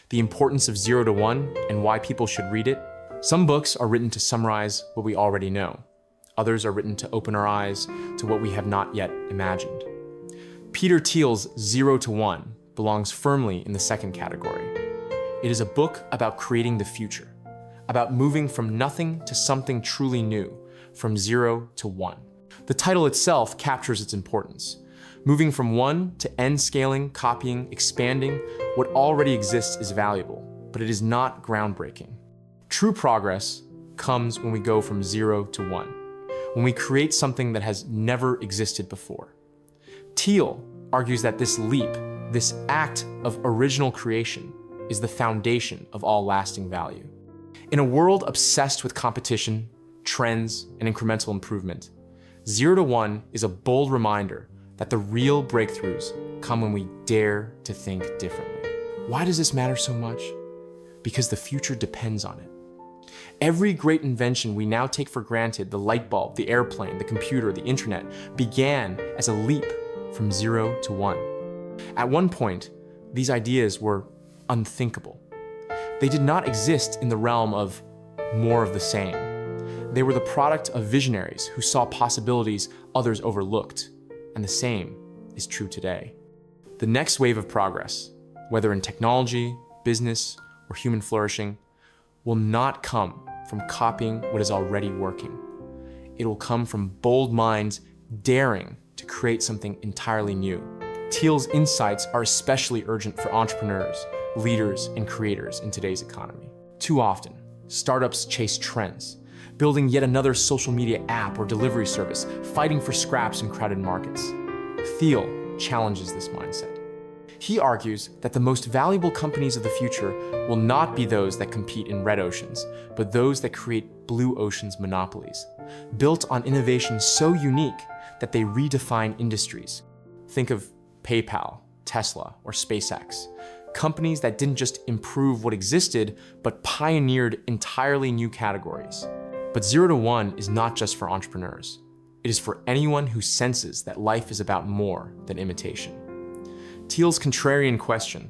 The Importance of 0 to 1 and Why People Should Read It. Some books are written to summarize what we already know. Others are written to open our eyes to what we have not yet imagined. Peter Thiel's 0 to 1 belongs firmly in the second category. It is a book about creating the future, about moving from nothing to something truly new, from 0 to 1. The title itself captures its importance. Moving from 1 to n scaling, copying, expanding, what already exists is valuable, but it is not groundbreaking. True progress comes when we go from 0 to 1, when we create something that has never existed before. Thiel argues that this leap, this act of original creation, is the foundation of all lasting value. In a world obsessed with competition, trends, and incremental improvement, 0 to 1 is a bold reminder that the real breakthroughs come when we dare to think differently. Why does this matter so much? Because the future depends on it. Every great invention we now take for granted, the light bulb, the airplane, the computer, the internet, began as a leap from 0 to 1. At one point, these ideas were unthinkable. They did not exist in the realm of more of the same. They were the product of visionaries who saw possibilities others overlooked, and the same is true today. The next wave of progress, whether in technology, business, or human flourishing, will not come from copying what is already working. It will come from bold minds daring to create something entirely new. Thiel's insights are especially urgent for entrepreneurs, leaders, and creators in today's economy. Too often, startups chase trends, building yet another social media app or delivery service, fighting for scraps in crowded markets. Thiel challenges this mindset. He argues that the most valuable companies of the future will not be those that compete in red oceans, but those that create blue oceans monopolies, built on innovation so unique that they redefine industries. Think of PayPal, Tesla, or SpaceX. Companies that didn't just improve what existed, but pioneered entirely new categories. But 0 to 1 is not just for entrepreneurs. It is for anyone who senses that life is about more than imitation. Thiel's contrarian question,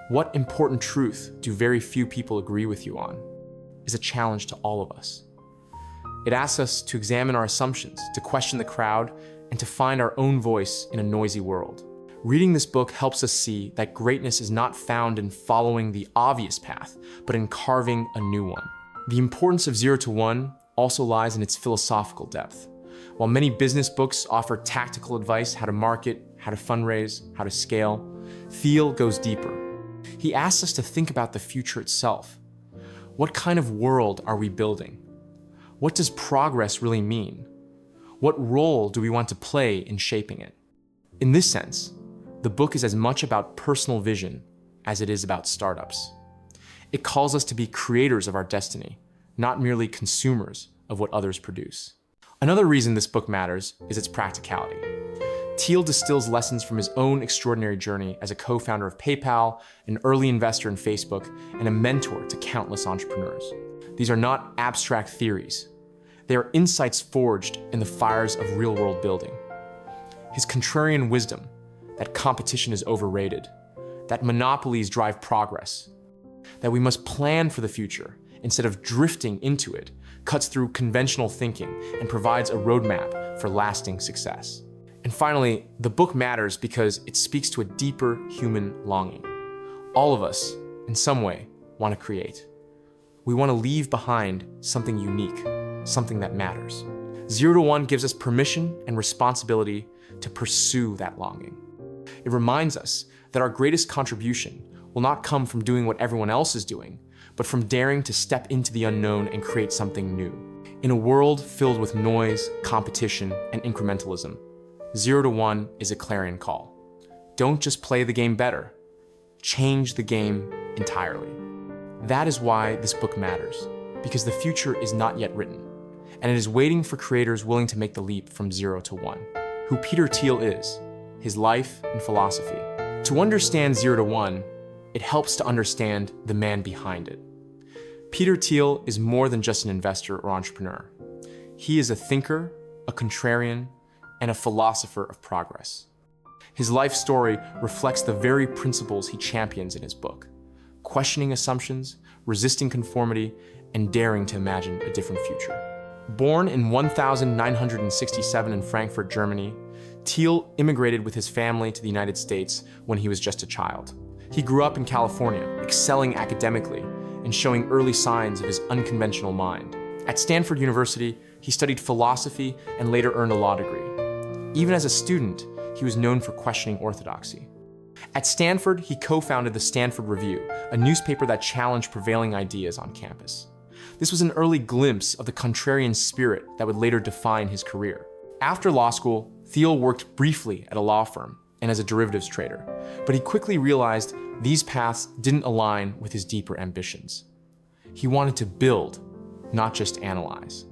what important truth do very few people agree with you on, is a challenge to all of us. It asks us to examine our assumptions, to question the crowd, and to find our own voice in a noisy world. Reading this book helps us see that greatness is not found in following the obvious path, but in carving a new one. The importance of 0 to 1 also lies in its philosophical depth. While many business books offer tactical advice, how to market, how to fundraise, how to scale, Thiel goes deeper. He asks us to think about the future itself. What kind of world are we building? What does progress really mean? What role do we want to play in shaping it? In this sense, the book is as much about personal vision as it is about startups. It calls us to be creators of our destiny, not merely consumers of what others produce. Another reason this book matters is its practicality. Thiel distills lessons from his own extraordinary journey as a co-founder of PayPal, an early investor in Facebook, and a mentor to countless entrepreneurs. These are not abstract theories. They are insights forged in the fires of real-world building. His contrarian wisdom, that competition is overrated, that monopolies drive progress, that we must plan for the future instead of drifting into it, cuts through conventional thinking and provides a roadmap for lasting success. And finally, the book matters because it speaks to a deeper human longing. All of us, in some way, want to create. We want to leave behind something unique, something that matters. 0 to 1 gives us permission and responsibility to pursue that longing. It reminds us that our greatest contribution will not come from doing what everyone else is doing, but from daring to step into the unknown and create something new. In a world filled with noise, competition, and incrementalism, 0 to 1 is a clarion call. Don't just play the game better, change the game entirely. That is why this book matters, because the future is not yet written, and it is waiting for creators willing to make the leap from 0 to 1. Who Peter Thiel is, his life and philosophy. To understand 0 to 1, it helps to understand the man behind it. Peter Thiel is more than just an investor or entrepreneur. He is a thinker, a contrarian, and a philosopher of progress. His life story reflects the very principles he champions in his book: questioning assumptions, resisting conformity, and daring to imagine a different future. Born in 1967 in Frankfurt, Germany, Thiel immigrated with his family to the United States when he was just a child. He grew up in California, excelling academically and showing early signs of his unconventional mind. At Stanford University, he studied philosophy and later earned a law degree. Even as a student, he was known for questioning orthodoxy. At Stanford, he co-founded the Stanford Review, a newspaper that challenged prevailing ideas on campus. This was an early glimpse of the contrarian spirit that would later define his career. After law school, Thiel worked briefly at a law firm and as a derivatives trader, but he quickly realized these paths didn't align with his deeper ambitions. He wanted to build, not just analyze.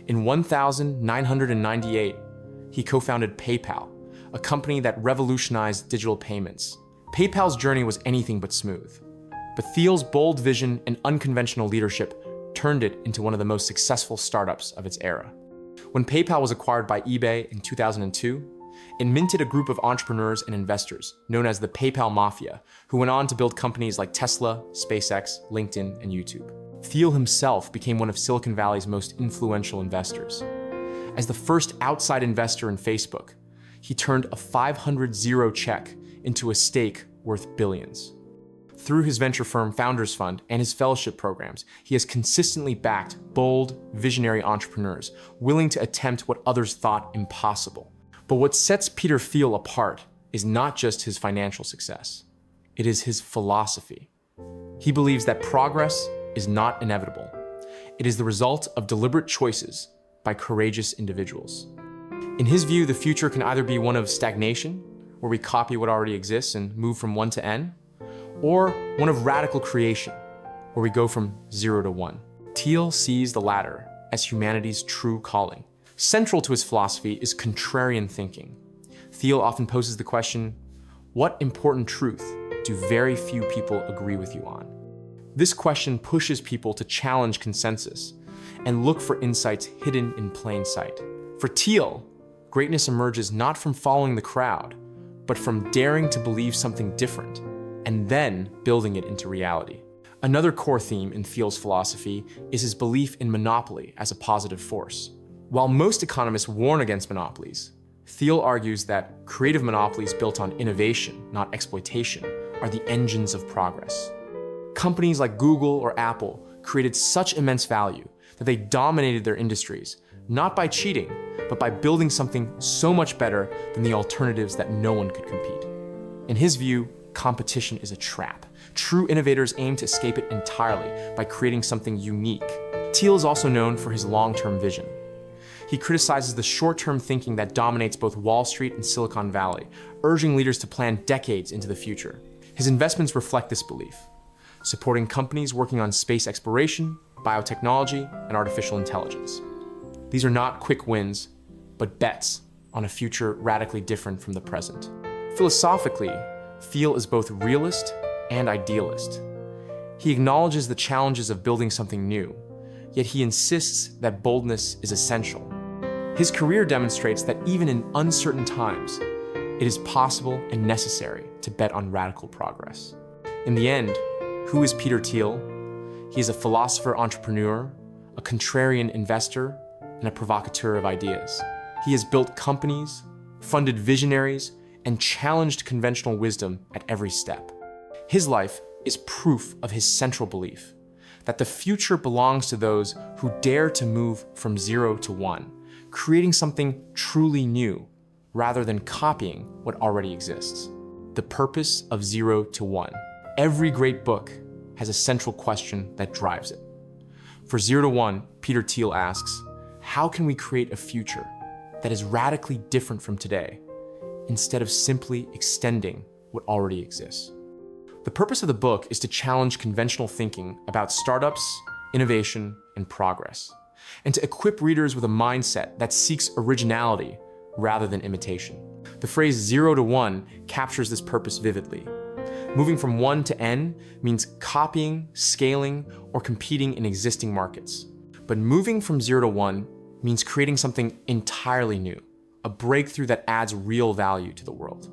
In 1998, he co-founded PayPal, a company that revolutionized digital payments. PayPal's journey was anything but smooth, but Thiel's bold vision and unconventional leadership turned it into one of the most successful startups of its era. When PayPal was acquired by eBay in 2002, it minted a group of entrepreneurs and investors known as the PayPal Mafia, who went on to build companies like Tesla, SpaceX, LinkedIn, and YouTube. Thiel himself became one of Silicon Valley's most influential investors. As the first outside investor in Facebook, he turned a 500-0 check into a stake worth billions. Through his venture firm Founders Fund and his fellowship programs, he has consistently backed bold, visionary entrepreneurs willing to attempt what others thought impossible. But what sets Peter Thiel apart is not just his financial success. It is his philosophy. He believes that progress is not inevitable. It is the result of deliberate choices by courageous individuals. In his view, the future can either be one of stagnation, where we copy what already exists and move from 1 to N, or one of radical creation, where we go from 0 to 1. Thiel sees the latter as humanity's true calling. Central to his philosophy is contrarian thinking. Thiel often poses the question, what important truth do very few people agree with you on? This question pushes people to challenge consensus and look for insights hidden in plain sight. For Thiel, greatness emerges not from following the crowd, but from daring to believe something different and then building it into reality. Another core theme in Thiel's philosophy is his belief in monopoly as a positive force. While most economists warn against monopolies, Thiel argues that creative monopolies built on innovation, not exploitation, are the engines of progress. Companies like Google or Apple created such immense value that they dominated their industries, not by cheating, but by building something so much better than the alternatives that no one could compete. In his view, competition is a trap. True innovators aim to escape it entirely by creating something unique. Thiel is also known for his long-term vision. He criticizes the short-term thinking that dominates both Wall Street and Silicon Valley, urging leaders to plan decades into the future. His investments reflect this belief, supporting companies working on space exploration, biotechnology, and artificial intelligence. These are not quick wins, but bets on a future radically different from the present. Philosophically, Thiel is both realist and idealist. He acknowledges the challenges of building something new, yet he insists that boldness is essential. His career demonstrates that even in uncertain times, it is possible and necessary to bet on radical progress. In the end, who is Peter Thiel? He is a philosopher entrepreneur, a contrarian investor, and a provocateur of ideas. He has built companies, funded visionaries, and challenged conventional wisdom at every step. His life is proof of his central belief that the future belongs to those who dare to move from 0 to 1, creating something truly new rather than copying what already exists. The purpose of 0 to 1. Every great book has a central question that drives it. For 0 to 1, Peter Thiel asks, how can we create a future that is radically different from today, instead of simply extending what already exists? The purpose of the book is to challenge conventional thinking about startups, innovation, and progress, and to equip readers with a mindset that seeks originality rather than imitation. The phrase 0 to 1 captures this purpose vividly. Moving from 1 to N means copying, scaling, or competing in existing markets. But moving from 0 to 1 means creating something entirely new, a breakthrough that adds real value to the world.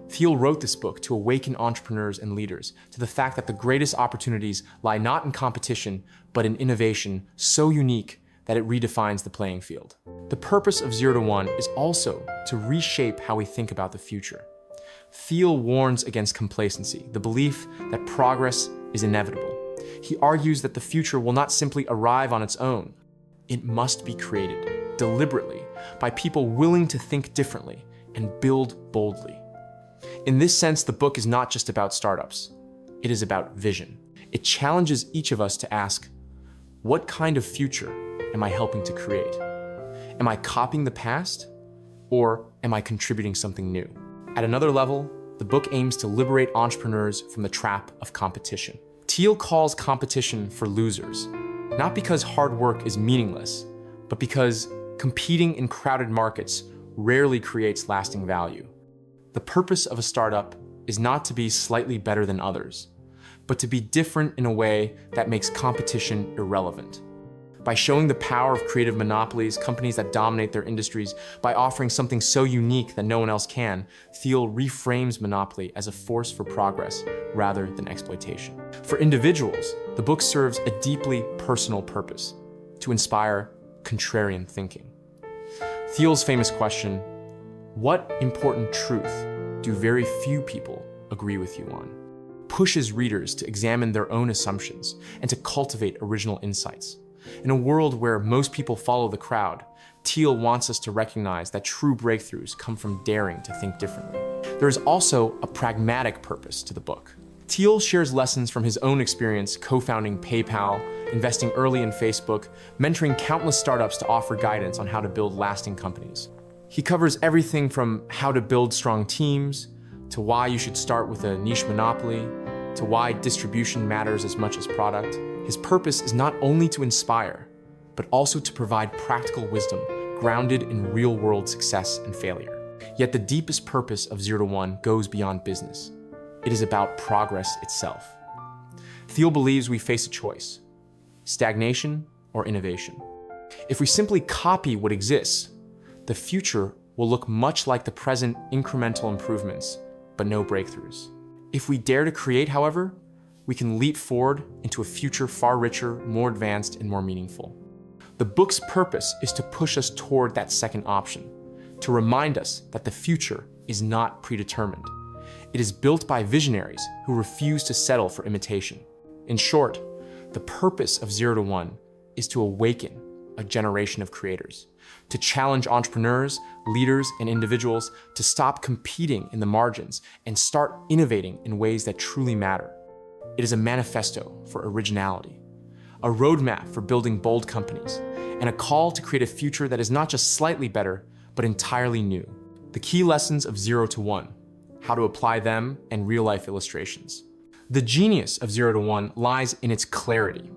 Thiel wrote this book to awaken entrepreneurs and leaders to the fact that the greatest opportunities lie not in competition, but in innovation so unique that it redefines the playing field. The purpose of 0 to 1 is also to reshape how we think about the future. Thiel warns against complacency, the belief that progress is inevitable. He argues that the future will not simply arrive on its own. It must be created, deliberately, by people willing to think differently and build boldly. In this sense, the book is not just about startups. It is about vision. It challenges each of us to ask, what kind of future am I helping to create? Am I copying the past, or am I contributing something new? At another level, the book aims to liberate entrepreneurs from the trap of competition. Thiel calls competition for losers, not because hard work is meaningless, but because competing in crowded markets rarely creates lasting value. The purpose of a startup is not to be slightly better than others, but to be different in a way that makes competition irrelevant. By showing the power of creative monopolies, companies that dominate their industries, by offering something so unique that no one else can, Thiel reframes monopoly as a force for progress rather than exploitation. For individuals, the book serves a deeply personal purpose: to inspire contrarian thinking. Thiel's famous question, "What important truth do very few people agree with you on?" pushes readers to examine their own assumptions and to cultivate original insights. In a world where most people follow the crowd, Thiel wants us to recognize that true breakthroughs come from daring to think differently. There is also a pragmatic purpose to the book. Thiel shares lessons from his own experience co-founding PayPal, investing early in Facebook, mentoring countless startups to offer guidance on how to build lasting companies. He covers everything from how to build strong teams, to why you should start with a niche monopoly, to why distribution matters as much as product. His purpose is not only to inspire, but also to provide practical wisdom grounded in real-world success and failure. Yet the deepest purpose of 0 to 1 goes beyond business. It is about progress itself. Thiel believes we face a choice: stagnation or innovation. If we simply copy what exists, the future will look much like the present: incremental improvements, but no breakthroughs. If we dare to create, however, we can leap forward into a future far richer, more advanced, and more meaningful. The book's purpose is to push us toward that second option, to remind us that the future is not predetermined. It is built by visionaries who refuse to settle for imitation. In short, the purpose of 0 to 1 is to awaken a generation of creators, to challenge entrepreneurs, leaders, and individuals to stop competing in the margins and start innovating in ways that truly matter. It is a manifesto for originality, a roadmap for building bold companies, and a call to create a future that is not just slightly better, but entirely new. The key lessons of 0 to 1, how to apply them, and real-life illustrations. The genius of 0 to 1 lies in its clarity.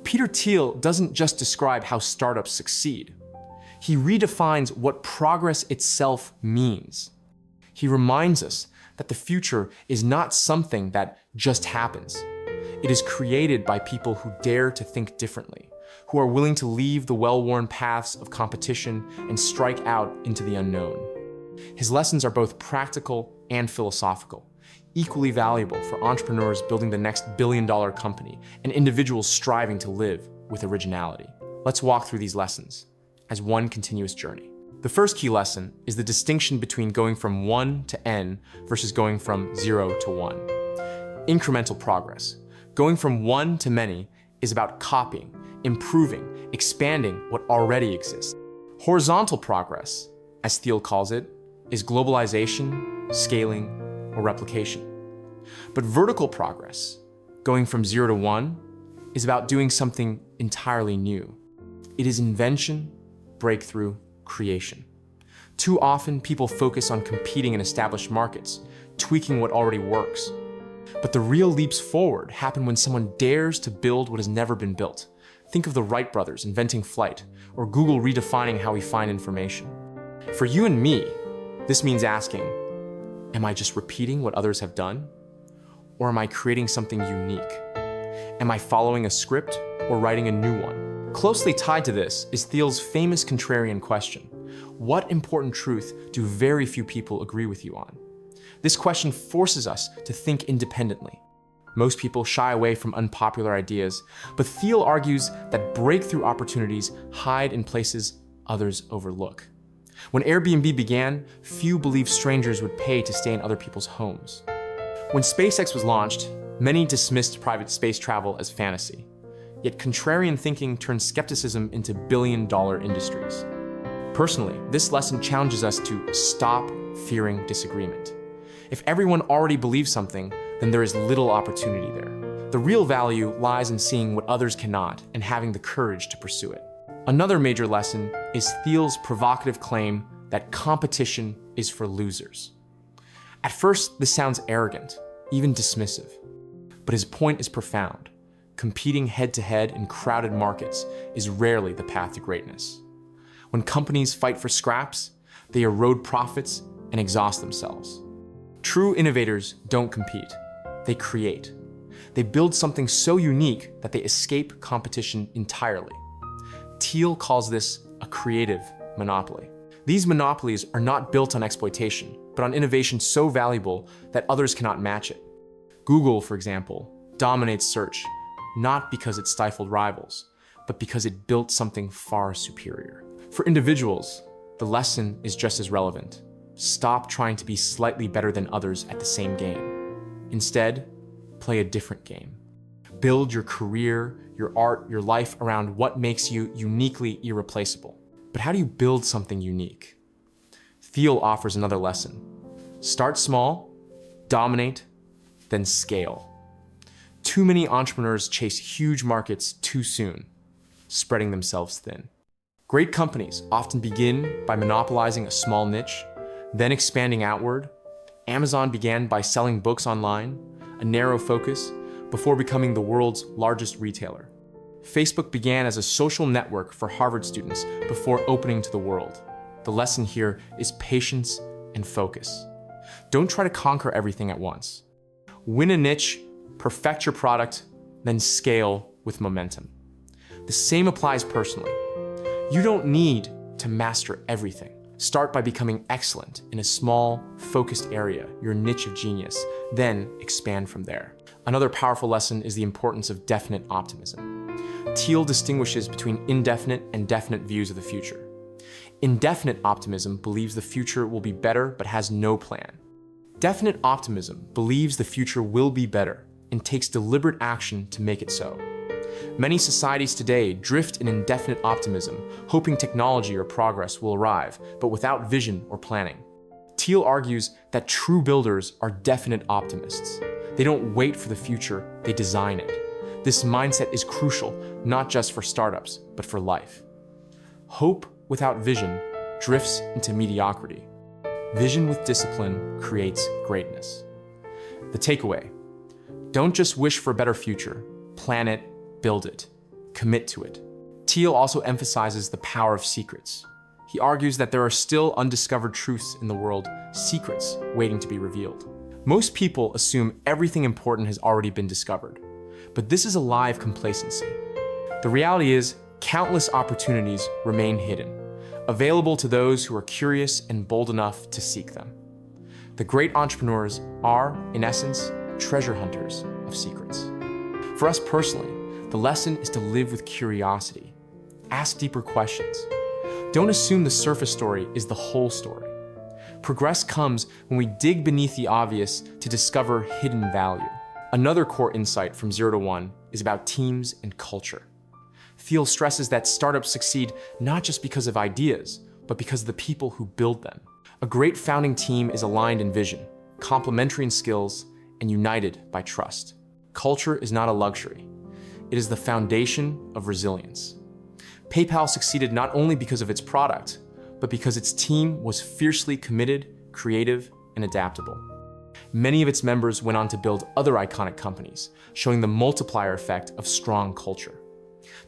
Peter Thiel doesn't just describe how startups succeed. He redefines what progress itself means. He reminds us that the future is not something that just happens. It is created by people who dare to think differently, who are willing to leave the well-worn paths of competition and strike out into the unknown. His lessons are both practical and philosophical, equally valuable for entrepreneurs building the next billion-dollar company and individuals striving to live with originality. Let's walk through these lessons as one continuous journey. The first key lesson is the distinction between going from 1 to N versus going from 0 to 1. Incremental progress. Going from one to many is about copying, improving, expanding what already exists. Horizontal progress, as Thiel calls it, is globalization, scaling, or replication. But vertical progress, going from 0 to 1, is about doing something entirely new. It is invention, breakthrough, creation. Too often, people focus on competing in established markets, tweaking what already works. But the real leaps forward happen when someone dares to build what has never been built. Think of the Wright brothers inventing flight, or Google redefining how we find information. For you and me, this means asking, am I just repeating what others have done? Or am I creating something unique? Am I following a script or writing a new one? Closely tied to this is Thiel's famous contrarian question: what important truth do very few people agree with you on? This question forces us to think independently. Most people shy away from unpopular ideas, but Thiel argues that breakthrough opportunities hide in places others overlook. When Airbnb began, few believed strangers would pay to stay in other people's homes. When SpaceX was launched, many dismissed private space travel as fantasy. Yet contrarian thinking turned skepticism into billion-dollar industries. Personally, this lesson challenges us to stop fearing disagreement. If everyone already believes something, then there is little opportunity there. The real value lies in seeing what others cannot and having the courage to pursue it. Another major lesson is Thiel's provocative claim that competition is for losers. At first, this sounds arrogant, even dismissive. But his point is profound. Competing head-to-head in crowded markets is rarely the path to greatness. When companies fight for scraps, they erode profits and exhaust themselves. True innovators don't compete, they create. They build something so unique that they escape competition entirely. Thiel calls this a creative monopoly. These monopolies are not built on exploitation, but on innovation so valuable that others cannot match it. Google, for example, dominates search, not because it stifled rivals, but because it built something far superior. For individuals, the lesson is just as relevant. Stop trying to be slightly better than others at the same game. Instead, play a different game. Build your career, your art, your life around what makes you uniquely irreplaceable. But how do you build something unique? Thiel offers another lesson. Start small, dominate, then scale. Too many entrepreneurs chase huge markets too soon, spreading themselves thin. Great companies often begin by monopolizing a small niche, then expanding outward. Amazon began by selling books online, a narrow focus, before becoming the world's largest retailer. Facebook began as a social network for Harvard students before opening to the world. The lesson here is patience and focus. Don't try to conquer everything at once. Win a niche, perfect your product, then scale with momentum. The same applies personally. You don't need to master everything. Start by becoming excellent in a small, focused area, your niche of genius, then expand from there. Another powerful lesson is the importance of definite optimism. Thiel distinguishes between indefinite and definite views of the future. Indefinite optimism believes the future will be better but has no plan. Definite optimism believes the future will be better and takes deliberate action to make it so. Many societies today drift in indefinite optimism, hoping technology or progress will arrive, but without vision or planning. Thiel argues that true builders are definite optimists. They don't wait for the future, they design it. This mindset is crucial, not just for startups, but for life. Hope without vision drifts into mediocrity. Vision with discipline creates greatness. The takeaway: don't just wish for a better future, plan it, build it, commit to it. Thiel also emphasizes the power of secrets. He argues that there are still undiscovered truths in the world, secrets waiting to be revealed. Most people assume everything important has already been discovered, but this is a lie of complacency. The reality is, countless opportunities remain hidden, available to those who are curious and bold enough to seek them. The great entrepreneurs are, in essence, treasure hunters of secrets. For us personally, the lesson is to live with curiosity. Ask deeper questions. Don't assume the surface story is the whole story. Progress comes when we dig beneath the obvious to discover hidden value. Another core insight from 0 to 1 is about teams and culture. Thiel stresses that startups succeed not just because of ideas, but because of the people who build them. A great founding team is aligned in vision, complementary in skills, and united by trust. Culture is not a luxury. It is the foundation of resilience. PayPal succeeded not only because of its product, but because its team was fiercely committed, creative, and adaptable. Many of its members went on to build other iconic companies, showing the multiplier effect of strong culture.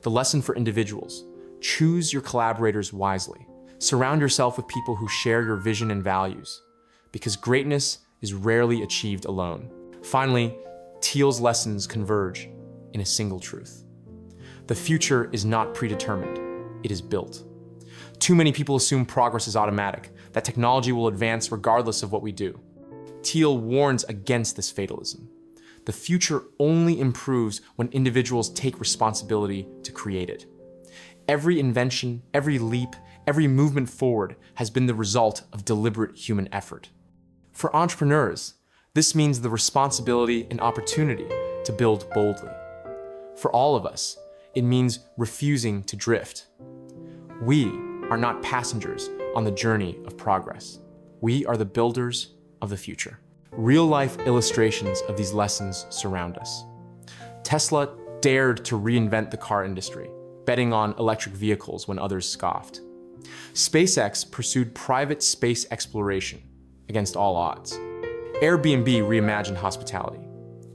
The lesson for individuals: choose your collaborators wisely. Surround yourself with people who share your vision and values, because greatness is rarely achieved alone. Finally, Thiel's lessons converge in a single truth. The future is not predetermined, it is built. Too many people assume progress is automatic, that technology will advance regardless of what we do. Thiel warns against this fatalism. The future only improves when individuals take responsibility to create it. Every invention, every leap, every movement forward has been the result of deliberate human effort. For entrepreneurs, this means the responsibility and opportunity to build boldly. For all of us, it means refusing to drift. We are not passengers on the journey of progress. We are the builders of the future. Real-life illustrations of these lessons surround us. Tesla dared to reinvent the car industry, betting on electric vehicles when others scoffed. SpaceX pursued private space exploration against all odds. Airbnb reimagined hospitality.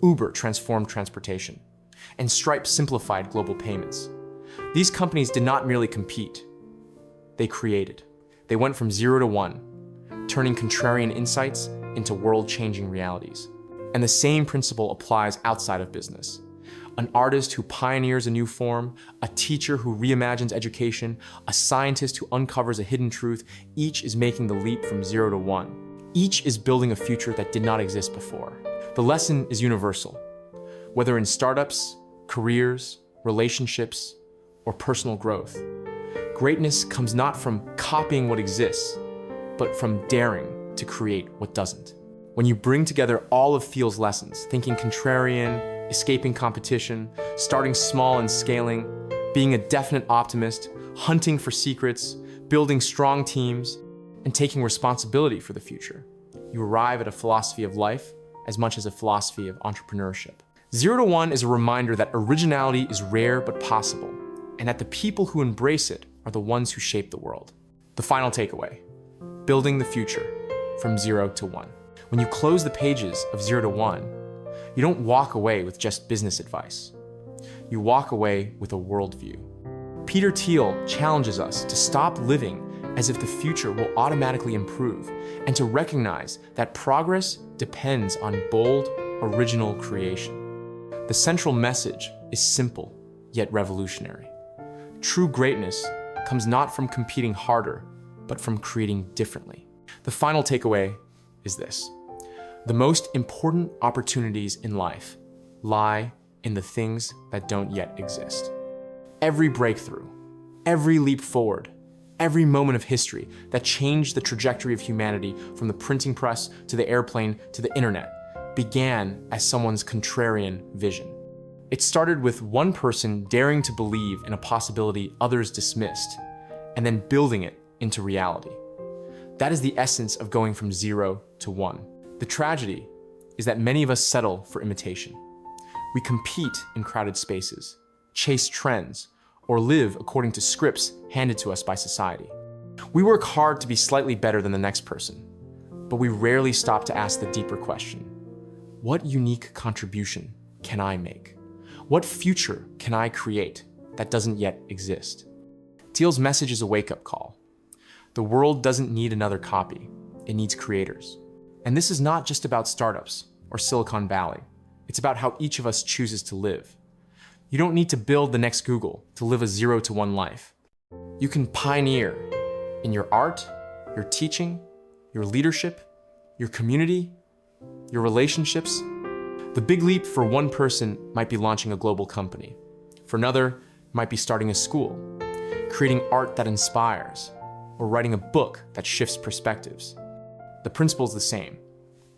Uber transformed transportation. And Stripe simplified global payments. These companies did not merely compete. They created. They went from 0 to 1, turning contrarian insights into world-changing realities. And the same principle applies outside of business. An artist who pioneers a new form, a teacher who reimagines education, a scientist who uncovers a hidden truth, each is making the leap from 0 to 1. Each is building a future that did not exist before. The lesson is universal. Whether in startups, careers, relationships, or personal growth, greatness comes not from copying what exists, but from daring to create what doesn't. When you bring together all of Thiel's lessons, thinking contrarian, escaping competition, starting small and scaling, being a definite optimist, hunting for secrets, building strong teams, and taking responsibility for the future, you arrive at a philosophy of life as much as a philosophy of entrepreneurship. 0 to 1 is a reminder that originality is rare but possible, and that the people who embrace it are the ones who shape the world. The final takeaway: building the future from 0 to 1. When you close the pages of 0 to 1, you don't walk away with just business advice. You walk away with a worldview. Peter Thiel challenges us to stop living as if the future will automatically improve, and to recognize that progress depends on bold, original creation. The central message is simple, yet revolutionary. True greatness comes not from competing harder, but from creating differently. The final takeaway is this: the most important opportunities in life lie in the things that don't yet exist. Every breakthrough, every leap forward, every moment of history that changed the trajectory of humanity from the printing press to the airplane to the internet began as someone's contrarian vision. It started with one person daring to believe in a possibility others dismissed, and then building it into reality. That is the essence of going from 0 to 1. The tragedy is that many of us settle for imitation. We compete in crowded spaces, chase trends, or live according to scripts handed to us by society. We work hard to be slightly better than the next person, but we rarely stop to ask the deeper question: what unique contribution can I make? What future can I create that doesn't yet exist? Thiel's message is a wake-up call. The world doesn't need another copy, it needs creators. And this is not just about startups or Silicon Valley. It's about how each of us chooses to live. You don't need to build the next Google to live a 0 to 1 life. You can pioneer in your art, your teaching, your leadership, your community, your relationships. The big leap for one person might be launching a global company. For another, might be starting a school, creating art that inspires, or writing a book that shifts perspectives. The principle is the same: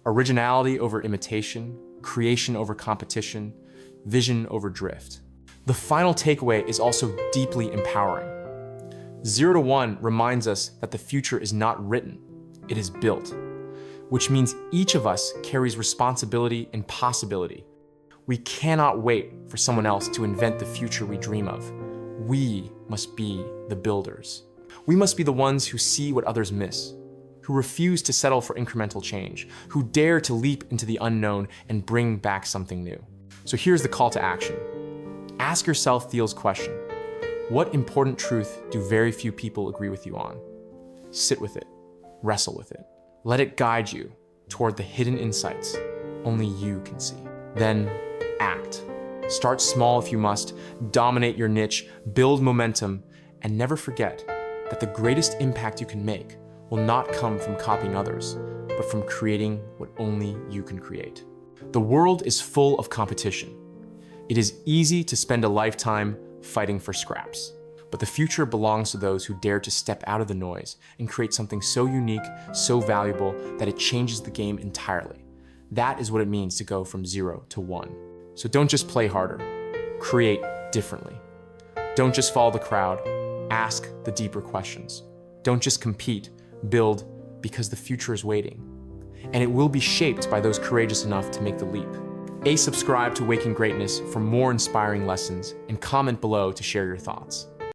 originality over imitation, creation over competition, vision over drift. The final takeaway is also deeply empowering. 0 to 1 reminds us that the future is not written, it is built, which means each of us carries responsibility and possibility. We cannot wait for someone else to invent the future we dream of. We must be the builders. We must be the ones who see what others miss, who refuse to settle for incremental change, who dare to leap into the unknown and bring back something new. So here's the call to action. Ask yourself Thiel's question: what important truth do very few people agree with you on? Sit with it, wrestle with it. Let it guide you toward the hidden insights only you can see. Then act. Start small if you must, dominate your niche, build momentum, and never forget that the greatest impact you can make will not come from copying others, but from creating what only you can create. The world is full of competition. It is easy to spend a lifetime fighting for scraps, but the future belongs to those who dare to step out of the noise and create something so unique, so valuable, that it changes the game entirely. That is what it means to go from 0 to 1. So don't just play harder, create differently. Don't just follow the crowd, ask the deeper questions. Don't just compete, build, because the future is waiting. And it will be shaped by those courageous enough to make the leap. Subscribe to Awaken Greatness for more inspiring lessons, and comment below to share your thoughts.